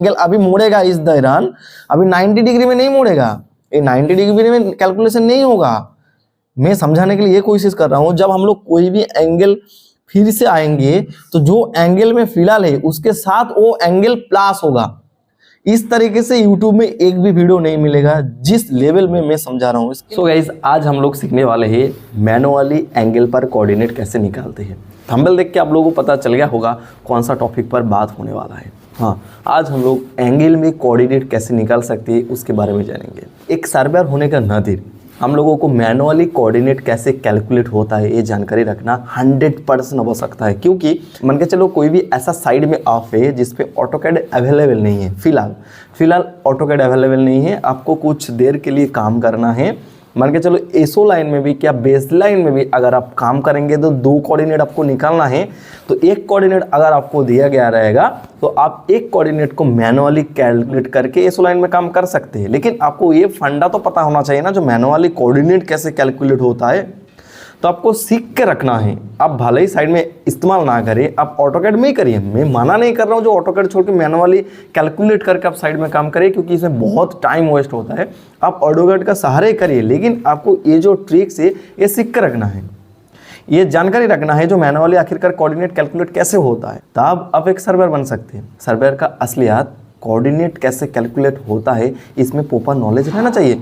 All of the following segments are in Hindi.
एंगल अभी मुड़ेगा इस दौरान, अभी 90 डिग्री में नहीं मुड़ेगा, ये 90 डिग्री में कैलकुलेशन नहीं होगा। मैं समझाने के लिए ये कोशिश कर रहा हूं, जब हम लोग कोई भी एंगल फिर से आएंगे तो जो एंगल में फिलहाल है उसके साथ वो एंगल प्लस होगा। इस तरीके से YouTube में एक भी वीडियो नहीं मिलेगा जिस लेवल में मैं समझा रहा हूँ। सो गाइस, आज हम लोग सीखने वाले हैं मैनुअली एंगल पर कोऑर्डिनेट कैसे निकालते हैं। थंबनेल देख के आप लोगों को पता चल गया होगा कौन सा टॉपिक पर बात होने वाला है। हाँ, आज हम लोग एंगल में कोऑर्डिनेट कैसे निकाल सकते हैं उसके बारे में जानेंगे। एक सर्वेयर होने का नाते हम लोगों को मैनुअली कोऑर्डिनेट कैसे कैलकुलेट होता है ये जानकारी रखना 100% आवश्यकता है, क्योंकि मान के चलो कोई भी ऐसा साइड में ऑफ है जिस पे ऑटोकैड अवेलेबल नहीं है, फिलहाल ऑटोकैड अवेलेबल नहीं है, आपको कुछ देर के लिए काम करना है। मान के चलो एसओ लाइन में भी क्या बेस लाइन में भी अगर आप काम करेंगे तो दो कोऑर्डिनेट आपको निकालना है। तो एक कोऑर्डिनेट अगर आपको दिया गया रहेगा तो आप एक कोऑर्डिनेट को मैनुअली कैलकुलेट करके एसओ लाइन में काम कर सकते हैं। लेकिन आपको ये फंडा तो पता होना चाहिए ना, जो मैनुअली कोऑर्डिनेट कैसे कैलकुलेट होता है, तो आपको सीख के रखना है। आप भले ही साइड में इस्तेमाल ना करें, आप ऑटोकैड में ही करिए। मैं मना नहीं कर रहा हूँ जो ऑटोकैड छोड़ के मैनुअली कैलकुलेट करके आप साइड में काम करिए, क्योंकि इसमें बहुत टाइम वेस्ट होता है। आप ऑटोकैड का सहारे करिए, लेकिन आपको ये जो ट्रिक्स है ये सीख के रखना है, ये जानकारी रखना है जो मैनुअली आखिरकार कोऑर्डिनेट कैलकुलेट कैसे होता है। तब आप एक सर्वेयर बन सकते हैं। सर्वेयर का असलियत कोऑर्डिनेट कैसे कैलकुलेट होता है इसमें प्रॉपर नॉलेज रहना चाहिए,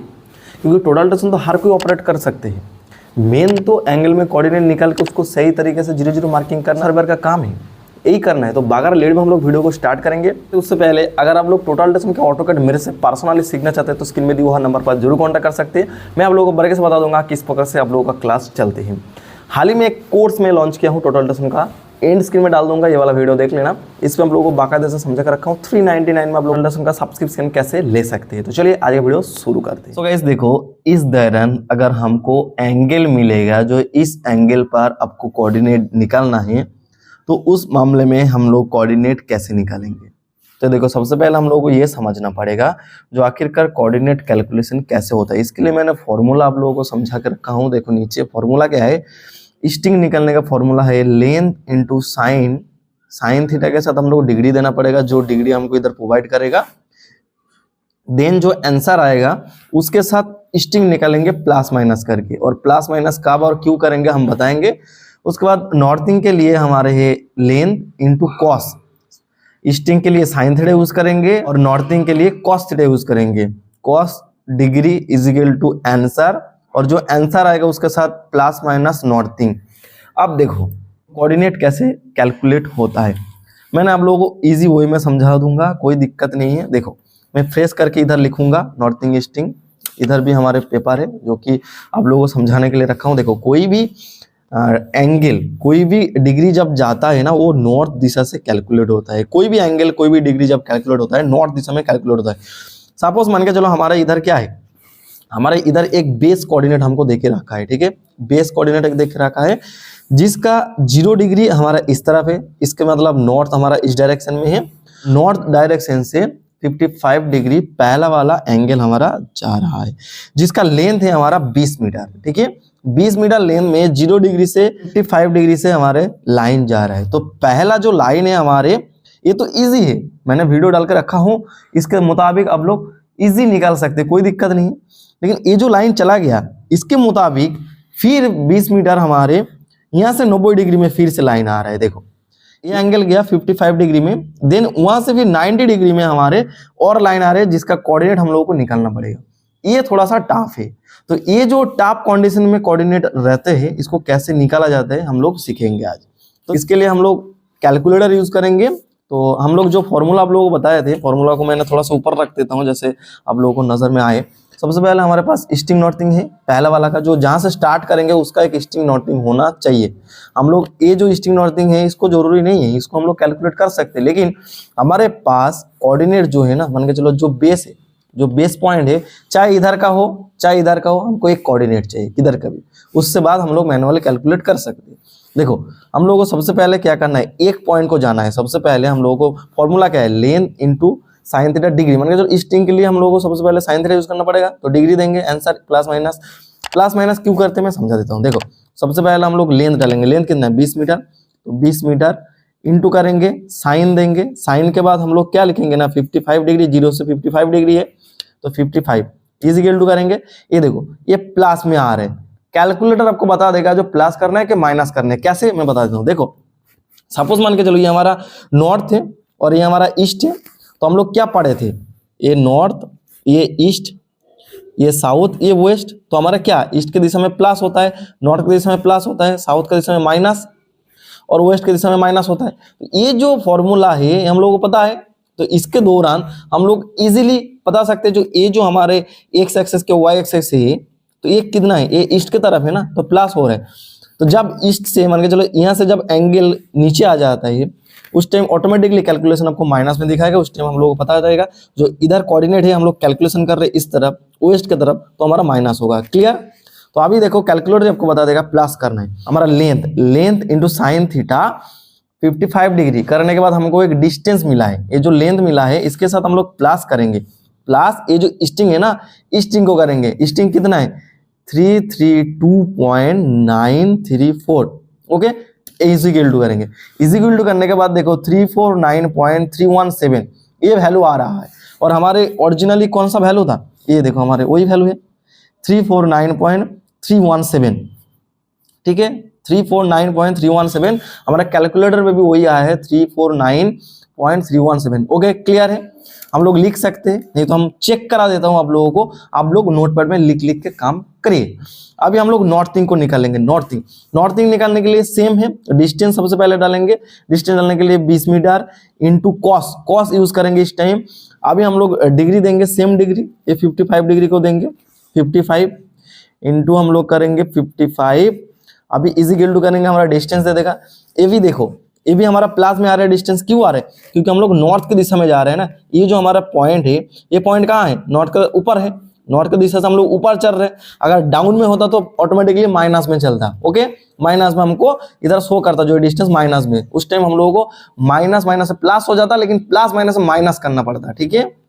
क्योंकि टोटल डिस्टेंस तो हर कोई ऑपरेट कर सकते हैं। मेन तो एंगल में कोऑर्डिनेट निकाल के उसको सही तरीके से 0-0 मार्किंग करना सर्वेयर का काम है, यही करना है। तो बगैर लेट में हम लोग वीडियो को स्टार्ट करेंगे। तो उससे पहले अगर आप लोग टोटल डिस्टेंस के ऑटोकैड मेरे से पर्सनली सीखना चाहते हैं तो स्क्रीन में दिए हुए नंबर पर जरूर कॉन्टैक्ट कर सकते हैं। मैं आप लोगों को बड़े से बता दूंगा किस प्रकार से आप लोगों का क्लास चलते हैं। हाल ही में एक कोर्स में लॉन्च किया हूँ टोटल डिस्टेंस का, एंड स्क्रीन में डाल दूंगा, ये वाला वीडियो देख लेना। इस पर हम लोगों को बाकायदे से समझा कर रखा हूँ 399 में आप लोग का सब्सक्रिप्शन कैसे ले सकते हैं। तो चलिए आज का वीडियो शुरू करते हैं। तो गाइस देखो, इस दौरान अगर हमको एंगल मिलेगा जो इस एंगल पर आपको कोऑर्डिनेट निकालना है, तो उस मामले में हम लोग कोऑर्डिनेट कैसे निकालेंगे। तो देखो, सबसे पहले हम लोग को ये समझना पड़ेगा जो आखिरकार कोऑर्डिनेट कैलकुलेशन कैसे होता है। इसके लिए मैंने फॉर्मूला आप लोगों को समझा कर रखा हूँ। देखो नीचे फॉर्मूला क्या है, स्टिंग निकलने का फॉर्मूला है लेंथ इंटू साइन थीटा के साथ हम लोग डिग्री देना पड़ेगा, जो डिग्री हमको इधर प्रोवाइड करेगा। देन जो आंसर आएगा उसके साथ स्टिंग निकालेंगे प्लस माइनस करके, और प्लस माइनस कब और क्यों करेंगे हम बताएंगे। उसके बाद नॉर्थिंग के लिए हमारे है लेंथ इंटू कॉस, स्टिंग के लिए साइन थीटा यूज करेंगे और नॉर्थिंग के लिए कॉस थीटा यूज करेंगे। Cos degree is equal to answer, और जो आंसर आएगा उसके साथ प्लस माइनस नॉर्थिंग। अब देखो कोऑर्डिनेट कैसे कैलकुलेट होता है, मैंने आप लोगों को इजी वे में समझा दूंगा, कोई दिक्कत नहीं है। देखो मैं फ्रेश करके इधर लिखूंगा नॉर्थिंग स्टिंग, इधर भी हमारे पेपर है जो कि आप लोगों को समझाने के लिए रखा हूँ। देखो कोई भी एंगल, कोई भी डिग्री जब जाता है ना, वो नॉर्थ दिशा से कैलकुलेट होता है। कोई भी एंगल, कोई भी डिग्री जब कैलकुलेट होता है नॉर्थ दिशा में कैलकुलेट होता है। सपोज मान के चलो हमारा इधर क्या है, हमारे इधर एक बेस कोऑर्डिनेट हमको देके रखा है, ठीक है। बेस कोऑर्डिनेट एक देख रखा है जिसका 0 डिग्री हमारा इस तरफ है, इसके मतलब नॉर्थ हमारा इस डायरेक्शन में है। नॉर्थ डायरेक्शन से 55 डिग्री पहला वाला एंगल हमारा जा रहा है, जिसका लेंथ है हमारा 20 मीटर, ठीक है। 20 मीटर लेंथ में 0 डिग्री से 55 डिग्री से हमारे लाइन जा रहा है। तो पहला जो लाइन है हमारे, ये तो इजी है, मैंने वीडियो डाल के रखा हूँ, इसके मुताबिक आप लोग इजी निकाल सकते, कोई दिक्कत नहीं। लेकिन ये जो लाइन चला गया इसके मुताबिक फिर 20 मीटर हमारे यहाँ से 90 डिग्री में फिर से लाइन आ रहा है। देखो ये एंगल गया 55 डिग्री में, देन वहां से फिर 90 डिग्री में हमारे और लाइन आ रहे हैं जिसका कोऑर्डिनेट हम लोगों को निकालना पड़ेगा। ये थोड़ा सा टफ है, तो ये जो टफ कंडीशन में कोऑर्डिनेट रहते हैं इसको कैसे निकाला जाता है हम लोग सीखेंगे आज। तो इसके लिए हम लोग कैलकुलेटर यूज करेंगे। तो हम लोग जो फॉर्मूला आप लोगों को बताए थे, फॉर्मूला को मैंने थोड़ा सा ऊपर रख देता हूँ जैसे आप लोगों को नजर में आए। सबसे पहले हमारे पास स्टिंग नॉर्थिंग है, पहला वाला का जो जहां से स्टार्ट करेंगे उसका एक स्टिंग नॉर्थिंग होना चाहिए। हम लोग ये जो स्टिंग नॉर्थिंग है इसको जरूरी नहीं है, इसको हम लोग कैलकुलेट कर सकते हैं, लेकिन हमारे पास कोऑर्डिनेट जो है ना, मान के चलो जो बेस है, जो बेस पॉइंट है, चाहे इधर का हो चाहे इधर का हो, हमको एक कोऑर्डिनेट चाहिए किधर का भी, उससे बाद हम लोग मैनुअली कैलकुलेट कर सकते हैं। देखो हम लोगों को सबसे पहले क्या करना है, एक पॉइंट को जाना है। सबसे पहले हम लोगों को फॉर्मूला क्या है, length into sine theta degree. मान के चलो स्टिंग के लिए हम लोगों को सबसे पहले साइन थीटा यूज करना पड़ेगा, तो डिग्री देंगे, आंसर प्लस माइनस क्यों करते हैं मैं समझा देता हूँ। देखो सबसे पहले हम लोग लेंथ डालेंगे, लेंथ कितना है 20 मीटर, तो 20 मीटर इंटू करेंगे, साइन देंगे, साइन के बाद हम लोग क्या लिखेंगे ना 55 डिग्री, 0 से 55 डिग्री है तो 55 इज इक्वल टू करेंगे। ये देखो ये प्लस में आ रहे हैं, कैलकुलेटर आपको बता देगा जो प्लस करना है कि माइनस करना है। कैसे मैं बता देता हूँ, देखो सपोज मान के चलो ये हमारा नॉर्थ है और ये हमारा ईस्ट है, तो हम लोग क्या पढ़े थे, ये नॉर्थ, ये ईस्ट, ये साउथ, ये वेस्ट, तो हमारा क्या ईस्ट की दिशा में प्लस होता है, नॉर्थ की दिशा में प्लस होता है, साउथ की दिशा में माइनस और वेस्ट की दिशा में माइनस होता है। तो ये जो फॉर्मूला है हम लोगों को पता है, तो इसके दौरान हम लोग इजीली बता सकते हैं जो ये जो हमारे एक्स एक्सेस के वाई एक्सेस है, तो ये कितना है, ये ईस्ट की तरफ है ना, तो प्लस हो रहा है। तो जब ईस्ट से मान के चलो यहाँ से जब एंगल नीचे आ जाता है उस टाइम ऑटोमेटिकली कैलकुलेशन आपको माइनस में दिखाएगा। उस टाइम हम लोग को पता रहेगा जो इधर कोऑर्डिनेट है हम लोग कैलकुलेशन कर रहे हैं इस तरफ वेस्ट की तरफ, तो हमारा माइनस होगा। क्लियर। तो अभी देखो कैलकुलेटर आपको बता देगा प्लस करना है, हमारा length into sine theta 55 degree करने के बाद हमको एक डिस्टेंस मिला है, ये जो लेंथ मिला है इसके साथ हम लोग प्लस करेंगे, प्लस ये जो स्टिंग है ना स्टिंग को करेंगे, स्टिंग कितना है 332.934 ओके, इक्वल टू करेंगे, इक्वल टू करने के बाद देखो 349.317 ये वैल्यू आ रहा है। और हमारे ओरिजिनली कौन सा वैल्यू था, ये देखो हमारे वही वैल्यू है 349.317 ठीक है, 349.317 हमारा कैलकुलेटर में भी वही आया है 349.317 ओके। क्लियर है, हम लोग लिख सकते हैं, नहीं तो हम चेक करा देता हूं आप लोगों को, आप लोग नोटपैड में लिख लिख के काम करिए। अभी हम लोग नॉर्थिंग को निकालेंगे, नॉर्थिंग निकालने के लिए सेम है, डिस्टेंस सबसे पहले डालेंगे, डिस्टेंस डालने के लिए 20 मीटर इंटू कॉस यूज करेंगे इस टाइम। अभी हम लोग डिग्री देंगे, सेम डिग्री, ये 55 डिग्री को देंगे 55 इंटू हम लोग करेंगे 55, अभी इक्वल टू करेंगे, हमारा डिस्टेंस दे देगा। ये भी देखो ये भी हमारा प्लस में आ रहा है, डिस्टेंस क्यों आ रहा है, क्योंकि हम लोग नॉर्थ की दिशा में जा रहे हैं ना। ये जो हमारा पॉइंट है ये पॉइंट कहाँ है, नॉर्थ के ऊपर है, नॉर्थ की दिशा से हम लोग ऊपर चल रहे हैं। अगर डाउन में होता तो ऑटोमेटिकली माइनस में चलता ओके, माइनस में हमको इधर शो करता जो डिस्टेंस माइनस में, उस टाइम हम लोगों को माइनस से प्लस हो जाता, लेकिन प्लस माइनस से माइनस करना पड़ता। ठीक है,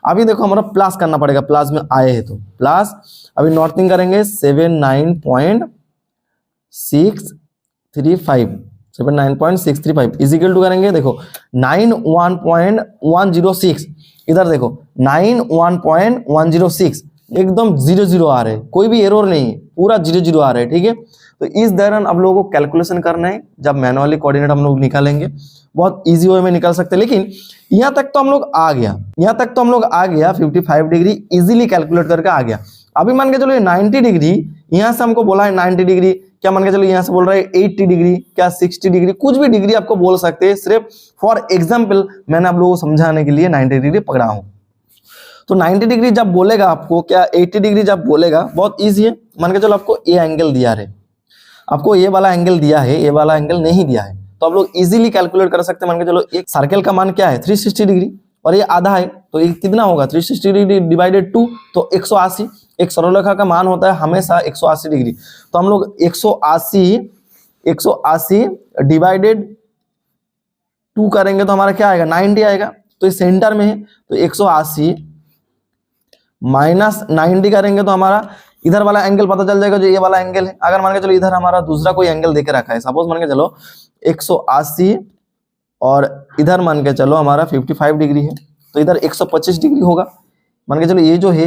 अभी देखो हमारा प्लस करना पड़ेगा, प्लस में आए हैं तो प्लस। अभी नॉर्थिंग करेंगे 79.635 इक्वल टू करेंगे, देखो 91.106, इधर देखो 91.106 एकदम 00 आ रहे हैं, कोई भी एरर नहीं है, पूरा 00 आ रहा है। ठीक है, तो इस दौरान अब लोगों को कैलकुलेशन करना है, जब मैनुअली कोऑर्डिनेट हम लोग निकालेंगे बहुत इजी वे में निकाल सकते हैं। लेकिन यहाँ तक तो हम लोग आ गया, 55 डिग्री इजीली कैलकुलेट करके आ गया। अभी मान के चलो ये 90 डिग्री, यहाँ से हमको बोला है 90 डिग्री, क्या मान के चलो यहाँ से बोल रहा है 80 डिग्री, क्या 60 डिग्री, कुछ भी डिग्री आपको बोल सकते हैं, सिर्फ फॉर एग्जाम्पल मैंने आप लोगों को समझाने के लिए 90 डिग्री पकड़ा हूं। तो 90 डिग्री जब बोलेगा आपको, क्या 80 डिग्री जब बोलेगा, बहुत ईजी है। मान के चलो आपको ये एंगल दिया है, आपको ये वाला एंगल दिया है, ये वाला एंगल नहीं दिया है, तो आप लोग इजीली कैलकुलेट कर सकते हैं। मान के चलो एक सर्कल का मान क्या है 360 डिग्री और ये आधा है, तो ये कितना होगा 360 डिग्री डिवाइडेड 2 तो 180। एक सरलरेखा का मान होता है हमेशा 180 डिग्री, तो हम लोग 180 डिवाइडेड 2 करेंगे तो हमारा क्या आएगा 90 आएगा। तो ये सेंटर में है, तो 180 माइनस 90 करेंगे तो हमारा इधर वाला एंगल पता चल जाएगा जो ये वाला एंगल है। अगर मान के चलो इधर हमारा दूसरा कोई एंगल देके रखा है, सपोज मान के चलो 180 और इधर मान के चलो हमारा 55 डिग्री है, तो इधर 125 डिग्री होगा। मान के चलो ये जो है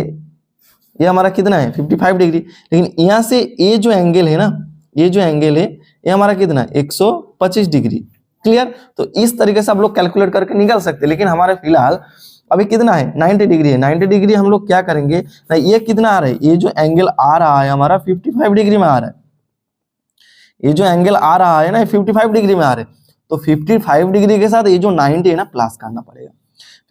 ये हमारा कितना है 55 डिग्री, लेकिन यहाँ से ये जो एंगल है ना, ये जो एंगल है ये हमारा कितना है 125 डिग्री। क्लियर, तो इस तरीके से आप लोग कैलकुलेट करके निकाल सकते हैं। लेकिन हमारे फिलहाल अभी कितना है 90 डिग्री है, 90 डिग्री हम लोग क्या करेंगे ना, ये कितना आ रहा है, ये जो एंगल आ रहा है हमारा 55 डिग्री में आ रहा है, ये जो एंगल आ रहा है ना 55 डिग्री में आ रहा है, तो 55 डिग्री के साथ ये जो 90 है ना प्लस करना पड़ेगा।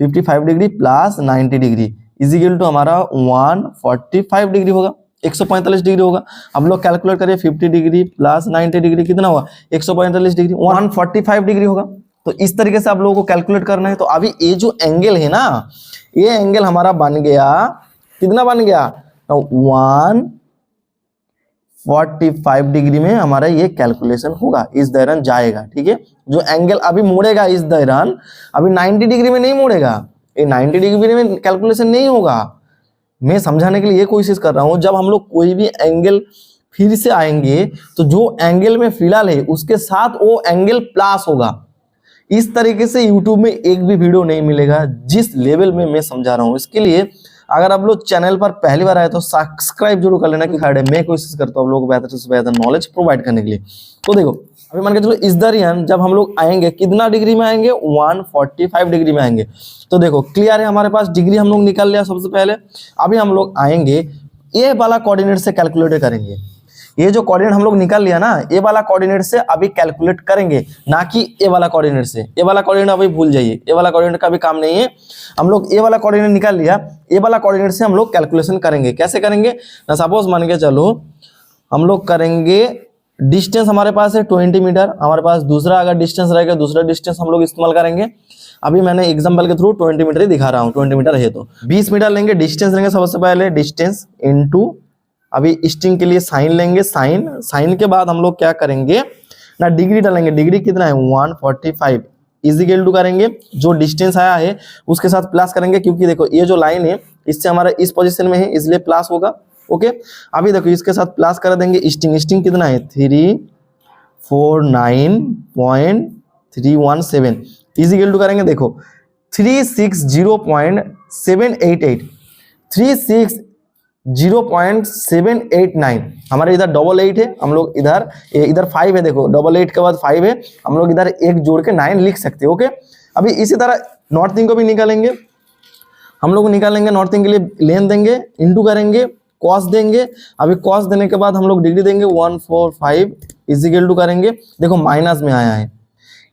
55 degree plus 90 degree is equal to हमारा 145 डिग्री होगा, 145 डिग्री होगा। अब लोग कैलकुलेट करिए 50 डिग्री प्लस 90 डिग्री कितना हुआ 145 डिग्री, 145 डिग्री होगा। तो इस तरीके से आप लोगों को कैलकुलेट करना है। तो अभी ये जो एंगल है ना, ये एंगल हमारा बन गया, कितना बन गया 145 डिग्री में हमारा ये कैलकुलेशन होगा, इस दौरान जाएगा। ठीक है, जो एंगल अभी मुड़ेगा इस दौरान, अभी 90 डिग्री में नहीं मुड़ेगा, ये 90 डिग्री में कैलकुलेशन नहीं होगा। मैं समझाने के लिए ये कोशिश कर रहा हूं, जब हम लोग कोई भी एंगल फिर से आएंगे तो जो एंगल में फिलहाल है उसके साथ वो एंगल प्लस होगा। इस तरीके से यूट्यूब में एक भी वीडियो नहीं मिलेगा जिस लेवल में मैं समझा रहा हूँ। इसके लिए अगर आप लोग चैनल पर पहली बार आए तो सब्सक्राइब जरूर कर लेना कि मैं कोशिश करता हूँ आप लोगों को बेहतर से बेहतर नॉलेज प्रोवाइड करने के लिए। तो देखो अभी मान के चलो इस दरियान जब हम लोग आएंगे कितना डिग्री में आएंगे, 145 डिग्री में आएंगे। तो देखो क्लियर है, हमारे पास डिग्री हम लोग निकाल लिया सबसे पहले। अभी हम लोग आएंगे ए वाला कोऑर्डिनेट से कैलकुलेट करेंगे। ये जो कोऑर्डिनेट हम लोग निकाल लिया ना, ए वाला कोऑर्डिनेट से अभी कैलकुलेट करेंगे, ना कि ए वाला कोऑर्डिनेट से। ए वाला कोऑर्डिनेट अभी भूल जाइए, ए वाला कोऑर्डिनेट का भी काम नहीं है। हम लोग ए वाला कोऑर्डिनेट निकाल लिया, ए वाला कोऑर्डिनेट से हम लोग कैलकुलेशन करेंगे। कैसे करेंगे ना, सपोज मान के चलो हम लोग करेंगे, डिस्टेंस हमारे पास है 20 मीटर, हमारे पास दूसरा अगर डिस्टेंस रहेगा दूसरा डिस्टेंस हम लोग इस्तेमाल करेंगे। अभी मैंने एग्जांपल के थ्रू 20 मीटर ही दिखा रहा हूँ, 20 मीटर है तो 20 मीटर लेंगे। डिस्टेंस लेंगे सबसे पहले, डिस्टेंस इनटू अभी स्ट्रिंग के लिए साइन लेंगे, साइन के बाद हम लोग क्या करेंगे ना, डिग्री डालेंगे। डिग्री कितना है 145 इजिकल टू करेंगे, जो डिस्टेंस आया है उसके साथ प्लस करेंगे, क्योंकि देखो ये जो लाइन है इससे हमारा इस पोजीशन में है इसलिए प्लस होगा। ओके, अभी देखो इसके साथ प्लस कर देंगे। स्ट्रिंग कितना है 349.317 इजिकल टू करेंगे, देखो 360.788 360.789 हमारे इधर 88 है, हम लोग इधर 5 है। देखो 88 के बाद 5 है, हम लोग इधर एक जोड़ के 9 लिख सकते हैं। ओके, अभी इसी तरह नॉर्थिंग को भी निकालेंगे। हम लोग निकालेंगे नॉर्थिंग के लिए, लेन देंगे, इंटू करेंगे, कॉस देंगे। अभी कॉस देने के बाद हम लोग डिग्री देंगे 145 इजिकल टू करेंगे। देखो माइनस में आया है,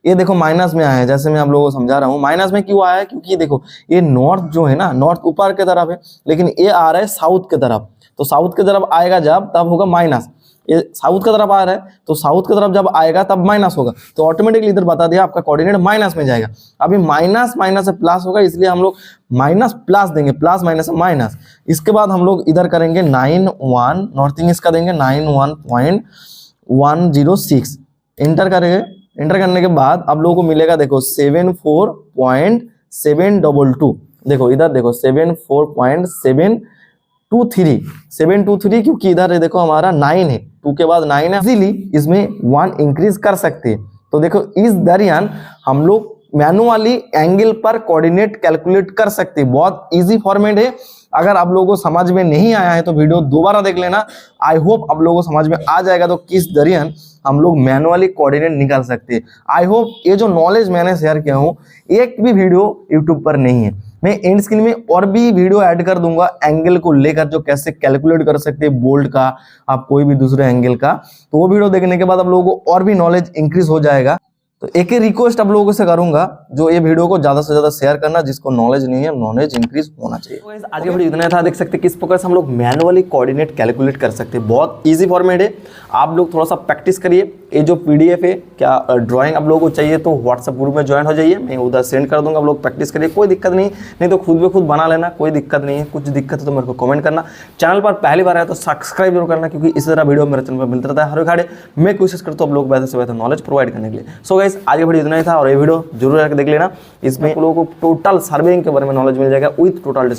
ये देखो माइनस में आया है, जैसे मैं आप लोगों को समझा रहा हूँ। माइनस में क्यों आया है, क्योंकि देखो ये नॉर्थ जो है ना, नॉर्थ ऊपर की तरफ है, लेकिन ये आ रहा है साउथ की तरफ। तो साउथ की तरफ आएगा जब तब होगा माइनस। ये साउथ की तरफ आ रहा है तो साउथ की तरफ जब आएगा तब माइनस होगा, तो ऑटोमेटिकली इधर बता दिया आपका कोऑर्डिनेट माइनस में जाएगा। अभी माइनस माइनस से प्लस होगा, इसलिए हम लोग माइनस प्लस देंगे, प्लस माइनस से माइनस। इसके बाद हम लोग इधर करेंगे 91 नॉर्थिंग इसका देंगे 91.106 इंटर करेंगे। इंटर करने के बाद आप लोगों को मिलेगा देखो 74.722। देखो इधर देखो 74.723 क्योंकि इधर है देखो हमारा 9 है, 2 के बाद 9 है, इजीली इसमें 1 इंक्रीज कर सकते हैं। तो देखो इस दरमियान हम लोग मैनुअली एंगल पर कोऑर्डिनेट कैलकुलेट कर सकते हैं। बहुत इजी फॉर्मेट है। अगर आप लोगों को समझ में नहीं आया है तो वीडियो दोबारा देख लेना। आई होप आप लोगों को समझ में आ जाएगा तो किस दरमियान हम लोग मैनुअली कोऑर्डिनेट निकाल सकते हैं। आई होप ये जो नॉलेज मैंने शेयर किया हूँ एक भी वीडियो यूट्यूब पर नहीं है। मैं एंड स्क्रीन में और भी वीडियो ऐड कर दूंगा एंगल को लेकर, जो कैसे कैलकुलेट कर सकते हैं बोल्ट का, आप कोई भी दूसरे एंगल का। तो वो वीडियो देखने के बाद आप लोगों को और भी नॉलेज इंक्रीज हो जाएगा। तो एक ही रिक्वेस्ट आप लोगों से करूंगा, जो ये वीडियो को ज्यादा से ज्यादा शेयर करना, जिसको नॉलेज नहीं है नॉलेज इंक्रीज होना चाहिए। तो आज का वीडियो इतना था। देख सकते हैं किस प्रकार से हम लोग मैनुअली कोऑर्डिनेट कैलकुलेट कर सकते हैं। बहुत इजी फॉर्मेट है, आप लोग थोड़ा सा प्रैक्टिस करिए। ये जो पीडीएफ है, क्या ड्राइंग आप लोगों को चाहिए तो व्हाट्सएप ग्रुप में ज्वाइन हो जाइए, मैं उधर सेंड कर दूंगा। आप लोग प्रैक्टिस करिए, कोई दिक्कत नहीं तो खुद ब खुद बना लेना, कोई दिक्कत नहीं है। कुछ दिक्कत है तो मेरे को कमेंट करना। चैनल पर पहली बार आया तो सब्सक्राइब जरूर करना, क्योंकि इस तरह वीडियो मेरे चैनल पर मिलता रहता है हर घाड़े। मैं कोशिश करता हूँ आप लोग बेहतर से बेहतर नॉलेज प्रोवाइड करने के लिए। सो गाइस आज का वीडियो इतना ही था, और ये वीडियो जरूर आकर देख लेना। इसमें आप लोगों को टोटल सर्वेइंग के बारे में नॉलेज मिल जाएगा विद टोटल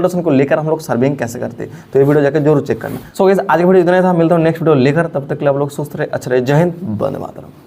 डेशन को लेकर हम लोग सर्वेइंग कैसे करते हैं, तो ये वीडियो जाकर जरूर चेक करना। सो गाइस आज का वीडियो इतना ही था, मिलता हूँ नेक्स्ट वीडियो लेकर। तब तक के लिए आप लोग सुस्त रहे, अच्छा रहे। जय हिंद, वंदे मातरम।